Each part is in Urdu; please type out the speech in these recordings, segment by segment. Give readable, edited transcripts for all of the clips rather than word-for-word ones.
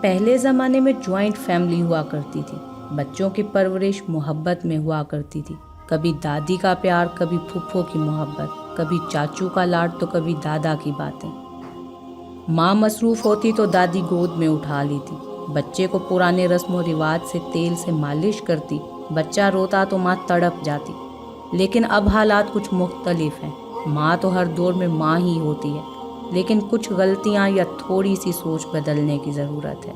پہلے زمانے میں جوائنٹ فیملی ہوا کرتی تھی، بچوں کی پرورش محبت میں ہوا کرتی تھی، کبھی دادی کا پیار، کبھی پھپھو کی محبت، کبھی چاچو کا لاڈ تو کبھی دادا کی باتیں۔ ماں مصروف ہوتی تو دادی گود میں اٹھا لیتی، بچے کو پرانے رسم و رواج سے تیل سے مالش کرتی، بچہ روتا تو ماں تڑپ جاتی۔ لیکن اب حالات کچھ مختلف ہیں، ماں تو ہر دور میں ماں ہی ہوتی ہے، لیکن کچھ غلطیاں یا تھوڑی سی سوچ بدلنے کی ضرورت ہے۔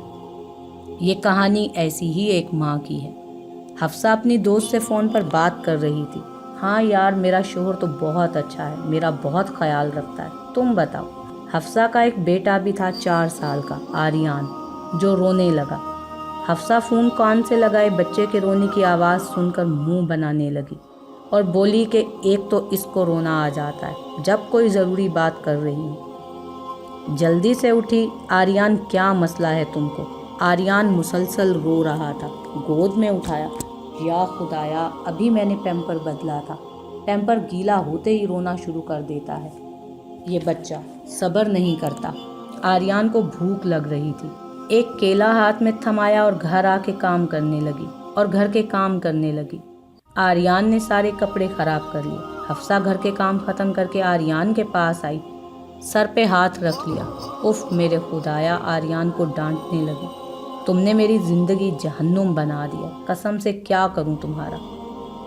یہ کہانی ایسی ہی ایک ماں کی ہے۔ حفصہ اپنی دوست سے فون پر بات کر رہی تھی۔ ہاں یار، میرا شوہر تو بہت اچھا ہے، میرا بہت خیال رکھتا ہے، تم بتاؤ۔ حفصہ کا ایک بیٹا بھی تھا 4 سال کا، آریان، جو رونے لگا۔ حفصہ فون کان سے لگائے بچے کے رونے کی آواز سن کر منہ بنانے لگی اور بولی کہ ایک تو اس کو رونا آ جاتا ہے جب کوئی ضروری بات کر رہی ہوں۔ جلدی سے اٹھی، آریان کیا مسئلہ ہے تم کو؟ آریان مسلسل رو رہا تھا۔ گود میں اٹھایا، یا خدایا، ابھی میں نے پیمپر بدلا تھا، پیمپر گیلا ہوتے ہی رونا شروع کر دیتا ہے یہ بچہ، صبر نہیں کرتا۔ آریان کو بھوک لگ رہی تھی، ایک کیلا ہاتھ میں تھمایا اور گھر کے کام کرنے لگی۔ آریان نے سارے کپڑے خراب کر لیے۔ حفصہ گھر کے کام ختم کر کے آریان کے پاس آئی، سر پہ ہاتھ رکھ لیا۔ اف میرے خدایا، آریان کو ڈانٹنے لگی، تم نے میری زندگی جہنم بنا دیا، قسم سے کیا کروں تمہارا۔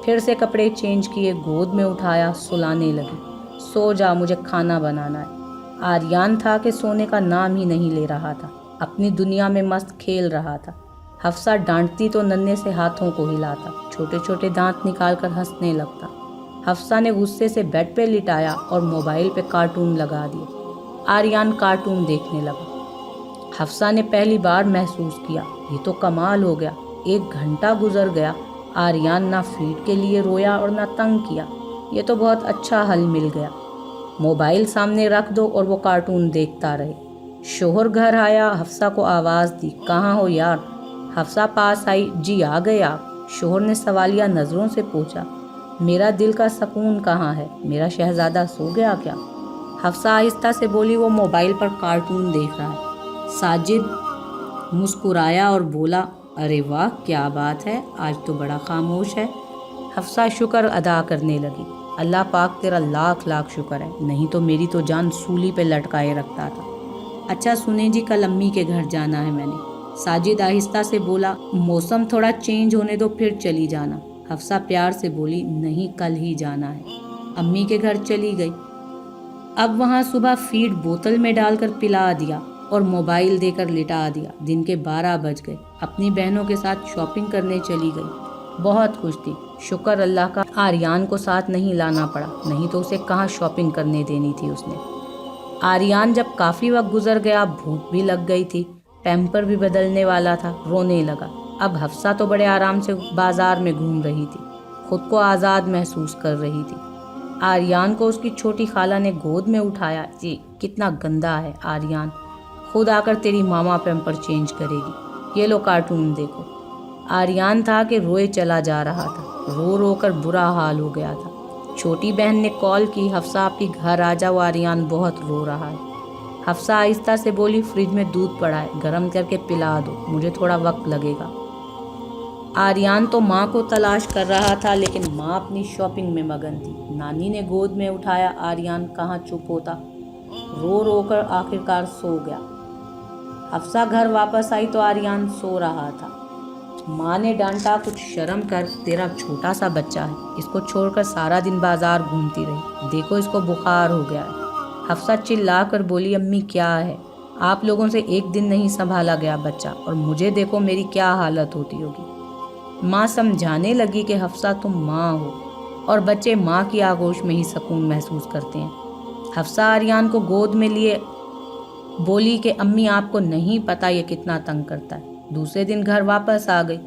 پھر سے کپڑے چینج کیے، گود میں اٹھایا، سلانے لگی۔ سو جا، مجھے کھانا بنانا ہے۔ آریان تھا کہ سونے کا نام ہی نہیں لے رہا تھا، اپنی دنیا میں مست کھیل رہا تھا۔ حفصہ ڈانٹتی تو ننھے سے ہاتھوں کو ہلاتا، چھوٹے چھوٹے دانت نکال کر ہنسنے لگتا۔ حفصہ نے غصے سے بیڈ پہ لٹایا اور موبائل پہ کارٹون لگا دیے۔ آریان کارٹون دیکھنے لگا۔ حفصہ نے پہلی بار محسوس کیا، یہ تو کمال ہو گیا۔ 1 گھنٹہ گزر گیا، آریان نہ فیڈ کے لیے رویا اور نہ تنگ کیا۔ یہ تو بہت اچھا حل مل گیا، موبائل سامنے رکھ دو اور وہ کارٹون دیکھتا رہے۔ شوہر گھر آیا، حفصہ کو آواز دی، کہاں ہو یار؟ حفصہ پاس آئی، جی آ گئے آپ؟ شوہر نے سوالیہ نظروں سے پوچھا، میرا دل کا سکون کہاں ہے؟ میرا شہزادہ سو گیا کیا؟ حفصہ آہستہ سے بولی، وہ موبائل پر کارٹون دیکھ رہا ہے۔ ساجد مسکرایا اور بولا، ارے واہ، کیا بات ہے، آج تو بڑا خاموش ہے۔ حفصہ شکر ادا کرنے لگی، اللہ پاک تیرا لاکھ لاکھ شکر ہے، نہیں تو میری تو جان سولی پہ لٹکائے رکھتا تھا۔ اچھا سنیں جی، کل امی کے گھر جانا ہے میں نے۔ ساجد آہستہ سے بولا، موسم تھوڑا چینج ہونے دو پھر چلی جانا۔ حفصہ پیار سے بولی، نہیں کل ہی جانا ہے۔ امی کے گھر چلی گئی۔ اب وہاں صبح فیڈ بوتل میں ڈال کر پلا دیا اور موبائل دے کر لٹا دیا۔ دن کے 12 بج گئے۔ اپنی بہنوں کے ساتھ شاپنگ کرنے چلی گئی، بہت خوش تھی، شکر اللہ کا آریان کو ساتھ نہیں لانا پڑا، نہیں تو اسے کہاں شاپنگ کرنے دینی تھی اس نے۔ آریان جب کافی وقت گزر گیا، بھوک بھی لگ گئی تھی، پیمپر بھی بدلنے والا تھا، رونے لگا۔ اب حفصہ تو بڑے آرام سے بازار میں گھوم رہی تھی، خود کو آزاد محسوس کر رہی تھی۔ آریان کو اس کی چھوٹی خالہ نے گود میں اٹھایا، جی کتنا گندا ہے آریان، خود آ کر تیری ماما پیمپر چینج کرے گی، یہ لو کارٹون دیکھو۔ آریان تھا کہ روئے چلا جا رہا تھا، رو رو کر برا حال ہو گیا تھا۔ چھوٹی بہن نے کال کی، حفصہ آپ کے گھر آ جاؤ، آریان بہت رو رہا ہے۔ حفصہ آہستہ سے بولی، فریج میں دودھ پڑا ہے، گرم کر کے پلا دو، مجھے تھوڑا وقت لگے گا۔ آریان تو ماں کو تلاش کر رہا تھا، لیکن ماں اپنی شاپنگ میں مگن تھی۔ نانی نے گود میں اٹھایا، آریان کہاں چپ ہوتا، رو رو کر آخرکار سو گیا۔ حفصہ گھر واپس آئی تو آریان سو رہا تھا۔ ماں نے ڈانٹا، کچھ شرم کر، تیرا چھوٹا سا بچہ ہے، اس کو چھوڑ کر سارا دن بازار گھومتی رہی، دیکھو اس کو بخار ہو گیا ہے۔ حفصہ چلا کر بولی، امی کیا ہے، آپ لوگوں سے ایک دن نہیں سنبھالا گیا بچہ، اور مجھے دیکھو میری کیا حالت ہوتی ہوگی۔ ماں سمجھانے لگی کہ حفصہ تم ماں ہو، اور بچے ماں کی آغوش میں ہی سکون محسوس کرتے ہیں۔ حفصہ آریان کو گود میں لیے بولی کہ امی آپ کو نہیں پتا یہ کتنا تنگ کرتا ہے۔ دوسرے دن گھر واپس آ گئی۔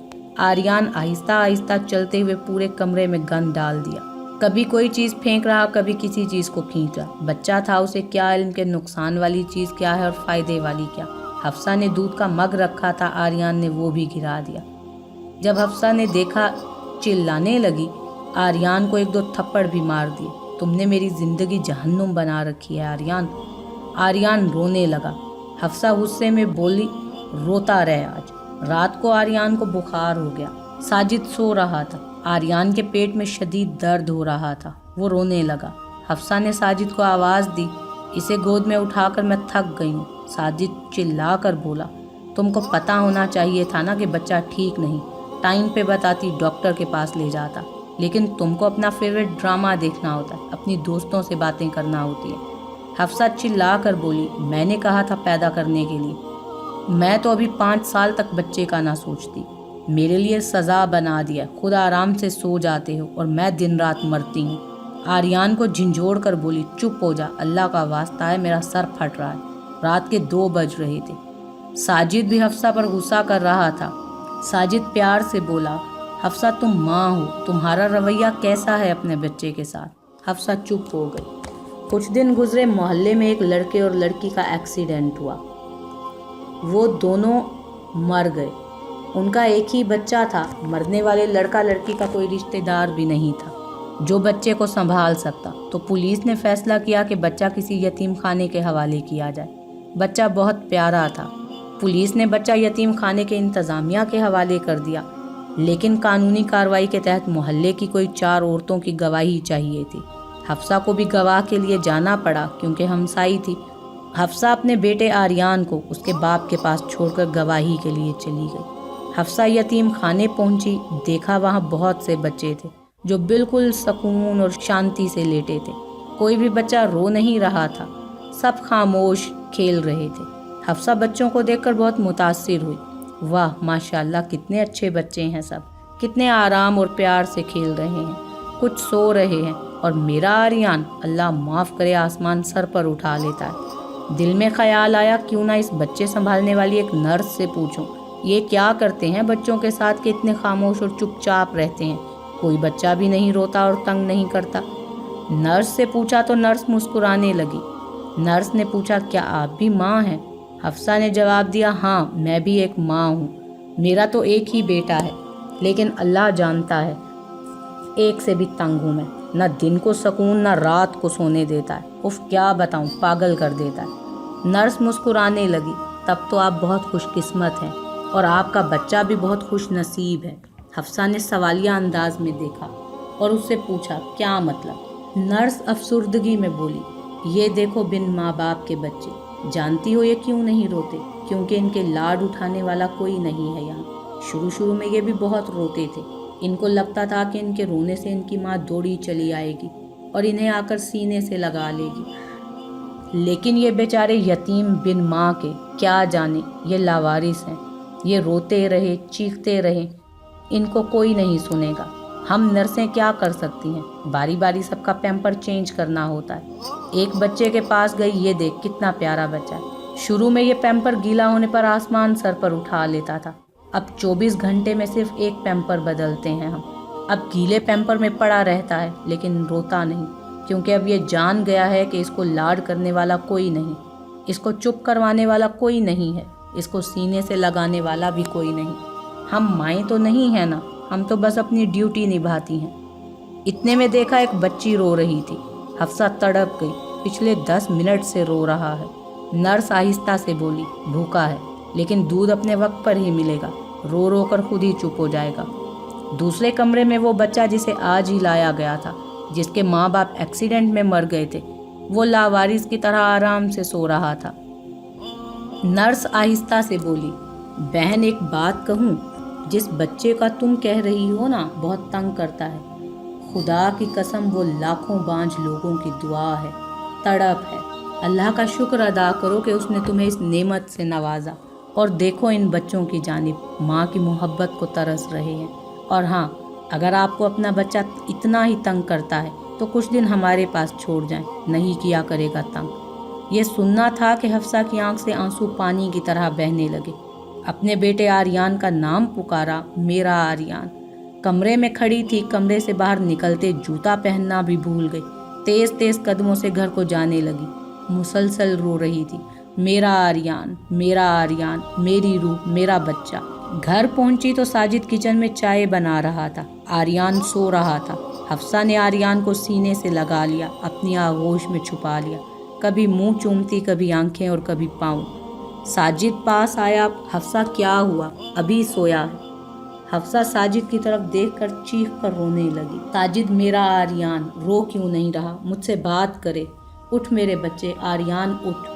آریان آہستہ آہستہ چلتے ہوئے پورے کمرے میں گند ڈال دیا، کبھی کوئی چیز پھینک رہا، کبھی کسی چیز کو کھینچ رہا۔ بچہ تھا، اسے کیا علم کہ نقصان والی چیز کیا ہے اور فائدے والی کیا۔ حفصہ نے دودھ کا مگ رکھا تھا، آریان نے وہ بھی گرا دیا۔ جب حفصہ نے دیکھا، چلانے لگی، آریان کو 1-2 تھپڑ بھی مار دیے، تم نے میری زندگی جہنم بنا رکھی ہے آریان۔ آریان رونے لگا۔ حفصہ غصے میں بولی، روتا رہے آج۔ رات کو آریان کو بخار ہو گیا۔ ساجد سو رہا تھا۔ آریان کے پیٹ میں شدید درد ہو رہا تھا۔ وہ رونے لگا۔ حفصہ نے ساجد کو آواز دی، اسے گود میں اٹھا کر میں تھک گئی ہوں۔ ساجد چلا کر بولا، تم کو پتہ ہونا چاہیے تھا نا کہ بچہ ٹھیک نہیں، ٹائم پہ بتاتی، ڈاکٹر کے پاس لے جاتا، لیکن تم کو اپنا فیوریٹ ڈرامہ دیکھنا ہوتا ہے، اپنی دوستوں سے باتیں کرنا ہوتی ہیں۔ حفصہ چلا کر بولی، میں نے کہا تھا پیدا کرنے کے لیے، میں تو ابھی 5 سال تک بچے کا نہ سوچتی، میرے لیے سزا بنا دیا، خود آرام سے سو جاتے ہو اور میں دن رات مرتی ہوں۔ آریان کو جھنجھوڑ کر بولی، چپ ہو جا، اللہ کا واسطہ ہے، میرا سر پھٹ رہا ہے۔ رات کے 2 بج رہے تھے۔ ساجد بھی حفصہ پر غصہ کر رہا تھا۔ ساجد پیار سے بولا، حفصہ تم ماں ہو، تمہارا رویہ کیسا ہے اپنے بچے کے ساتھ؟ حفصہ چپ ہو گئی۔ کچھ دن گزرے، محلے میں ایک لڑکے اور لڑکی کا ایکسیڈنٹ ہوا۔ وہ دونوں مر گئے۔ ان کا ایک ہی بچہ تھا۔ مرنے والے لڑکا لڑکی کا کوئی رشتہ دار بھی نہیں تھا جو بچے کو سنبھال سکتا، تو پولیس نے فیصلہ کیا کہ بچہ کسی یتیم خانے کے حوالے کیا جائے۔ بچہ بہت پیارا تھا۔ پولیس نے بچہ یتیم خانے کے انتظامیہ کے حوالے کر دیا، لیکن قانونی کارروائی کے تحت محلے کی کوئی 4 عورتوں کی گواہی چاہیے تھی۔ حفصہ کو بھی گواہ کے لیے جانا پڑا کیونکہ ہمسائی تھی۔ حفصہ اپنے بیٹے آریان کو اس کے باپ کے پاس چھوڑ کر گواہی کے لیے چلی گئی۔ حفصہ یتیم خانے پہنچی، دیکھا وہاں بہت سے بچے تھے جو بالکل سکون اور شانتی سے لیٹے تھے۔ کوئی بھی بچہ رو نہیں رہا تھا، سب خاموش کھیل رہے تھے۔ حفصہ بچوں کو دیکھ کر بہت متاثر ہوئی۔ واہ ماشاءاللہ، کتنے اچھے بچے ہیں، سب کتنے آرام اور پیار سے کھیل رہے ہیں، کچھ سو رہے ہیں، اور میرا آریان، اللہ معاف کرے، آسمان سر پر اٹھا لیتا ہے۔ دل میں خیال آیا، کیوں نہ اس بچے سنبھالنے والی ایک نرس سے پوچھوں، یہ کیا کرتے ہیں بچوں کے ساتھ کہ اتنے خاموش اور چپ چاپ رہتے ہیں، کوئی بچہ بھی نہیں روتا اور تنگ نہیں کرتا۔ نرس سے پوچھا تو نرس مسکرانے لگی۔ نرس نے پوچھا، کیا آپ بھی ماں ہیں؟ حفصہ نے جواب دیا، ہاں میں بھی ایک ماں ہوں، میرا تو ایک ہی بیٹا ہے، لیکن اللہ جانتا ہے ایک سے بھی تنگ ہوں میں، نہ دن کو سکون نہ رات کو سونے دیتا ہے، اف کیا بتاؤں، پاگل کر دیتا ہے۔ نرس مسکرانے لگی، تب تو آپ بہت خوش قسمت ہیں اور آپ کا بچہ بھی بہت خوش نصیب ہے۔ حفصہ نے سوالیہ انداز میں دیکھا اور اس سے پوچھا، کیا مطلب؟ نرس افسردگی میں بولی، یہ دیکھو بن ماں باپ کے بچے، جانتی ہو یہ کیوں نہیں روتے؟ کیونکہ ان کے لاڈ اٹھانے والا کوئی نہیں ہے یہاں۔ شروع میں یہ بھی بہت روتے تھے، ان کو لگتا تھا کہ ان کے رونے سے ان کی ماں دوڑی چلی آئے گی اور انہیں آ کر سینے سے لگا لے گی، لیکن یہ بیچارے یتیم بن ماں کے، کیا جانے یہ لاوارث ہیں، یہ روتے رہے چیختے رہے، ان کو کوئی نہیں سنے گا۔ ہم نرسیں کیا کر سکتی ہیں؟ باری باری سب کا پیمپر چینج کرنا ہوتا ہے۔ ایک بچے کے پاس گئی، یہ دیکھ کتنا پیارا بچہ ہے، شروع میں یہ پیمپر گیلا ہونے پر آسمان سر پر اٹھا لیتا تھا، اب 24 گھنٹے میں صرف ایک پیمپر بدلتے ہیں ہم۔ اب گیلے پیمپر میں پڑا رہتا ہے لیکن روتا نہیں، کیونکہ اب یہ جان گیا ہے کہ اس کو لاڈ کرنے والا کوئی نہیں، اس کو چپ کروانے والا کوئی نہیں ہے، اس کو سینے سے لگانے والا بھی کوئی نہیں۔ ہم مائیں تو نہیں ہیں نا، ہم تو بس اپنی ڈیوٹی نبھاتی ہیں۔ اتنے میں دیکھا ایک بچی رو رہی تھی۔ حفصہ تڑپ گئی، پچھلے 10 منٹ سے رو رہا ہے۔ نرس آہستہ سے بولی، بھوکا ہے لیکن دودھ اپنے وقت پر ہی ملے گا، رو رو کر خود ہی چپ ہو جائے گا۔ دوسرے کمرے میں وہ بچہ جسے آج ہی لایا گیا تھا، جس کے ماں باپ ایکسیڈنٹ میں مر گئے تھے، وہ لاوارث کی طرح آرام سے سو رہا تھا۔ نرس آہستہ سے بولی، بہن ایک بات کہوں، جس بچے کا تم کہہ رہی ہو نا بہت تنگ کرتا ہے، خدا کی قسم وہ لاکھوں بانجھ لوگوں کی دعا ہے، تڑپ ہے۔ اللہ کا شکر ادا کرو کہ اس نے تمہیں اس نعمت سے نوازا، اور دیکھو ان بچوں کی جانب، ماں کی محبت کو ترس رہے ہیں۔ اور ہاں، اگر آپ کو اپنا بچہ اتنا ہی تنگ کرتا ہے تو کچھ دن ہمارے پاس چھوڑ جائیں، نہیں کیا کرے گا تنگ۔ یہ سننا تھا کہ حفصہ کی آنکھ سے آنسو پانی کی طرح بہنے لگے۔ اپنے بیٹے آریان کا نام پکارا، میرا آریان۔ کمرے میں کھڑی تھی، کمرے سے باہر نکلتے جوتا پہننا بھی بھول گئی، تیز تیز قدموں سے گھر کو جانے لگی، مسلسل رو رہی تھی، میرا آریان، میرا آریان، میری روح، میرا بچہ۔ گھر پہنچی تو ساجد کچن میں چائے بنا رہا تھا، آریان سو رہا تھا۔ حفصہ نے آریان کو سینے سے لگا لیا، اپنی آغوش میں چھپا لیا، کبھی منہ چومتی، کبھی آنکھیں اور کبھی پاؤں۔ ساجد پاس آیا. حفصہ کیا ہوا؟ ابھی سویا ہے. حفصہ ساجد کی طرف دیکھ کر چیخ کر رونے لگی. ساجد میرا آریان رو کیوں نہیں رہا؟ مجھ سے بات کرے. اٹھ میرے بچے. آریان اٹھ.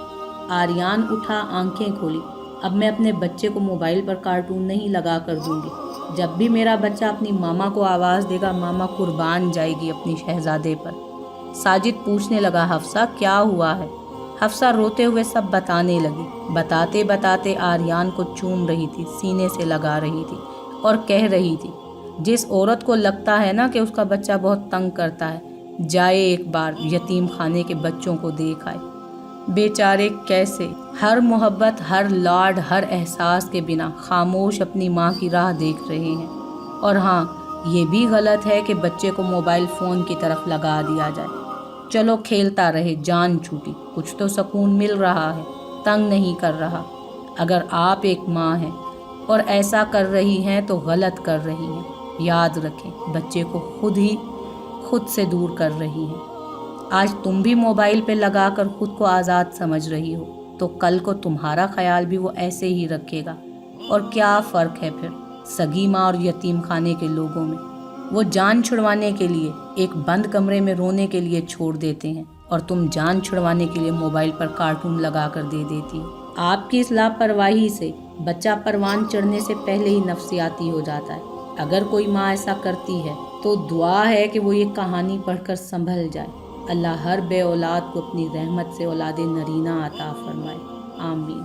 آریان اٹھا, آنکھیں کھولی. اب میں اپنے بچے کو موبائل پر کارٹون نہیں لگا کر دوں گی. جب بھی میرا بچہ اپنی ماما کو آواز دے گا ماما قربان جائے گی اپنی شہزادے پر. ساجد پوچھنے لگا حفصہ کیا ہوا ہے؟ حفصہ روتے ہوئے سب بتانے لگی. بتاتے بتاتے آریان کو چوم رہی تھی, سینے سے لگا رہی تھی اور کہہ رہی تھی جس عورت کو لگتا ہے نا کہ اس کا بچہ بہت تنگ کرتا ہے, جائے ایک بار یتیم خانے کے بچوں کو دیکھ آئے. بیچارے کیسے ہر محبت, ہر لاڈ, ہر احساس کے بنا خاموش اپنی ماں کی راہ دیکھ رہے ہیں. اور ہاں, یہ بھی غلط ہے کہ بچے کو موبائل فون کی طرف لگا دیا جائے. چلو کھیلتا رہے, جان چھوٹی, کچھ تو سکون مل رہا ہے, تنگ نہیں کر رہا. اگر آپ ایک ماں ہیں اور ایسا کر رہی ہیں تو غلط کر رہی ہیں. یاد رکھیں بچے کو خود سے دور کر رہی ہیں. آج تم بھی موبائل پہ لگا کر خود کو آزاد سمجھ رہی ہو تو کل کو تمہارا خیال بھی وہ ایسے ہی رکھے گا. اور کیا فرق ہے پھر سگی ماں اور یتیم خانے کے لوگوں میں؟ وہ جان چھڑوانے کے لیے ایک بند کمرے میں رونے کے لیے چھوڑ دیتے ہیں اور تم جان چھڑوانے کے لیے موبائل پر کارٹون لگا کر دے دیتی ہو. آپ کی اس لاپرواہی سے بچہ پروان چڑھنے سے پہلے ہی نفسیاتی ہو جاتا ہے. اگر کوئی ماں ایسا کرتی ہے تو دعا ہے کہ وہ یہ کہانی پڑھ کر سنبھل جائے. اللہ ہر بے اولاد کو اپنی رحمت سے اولاد نرینہ عطا فرمائے. آمین.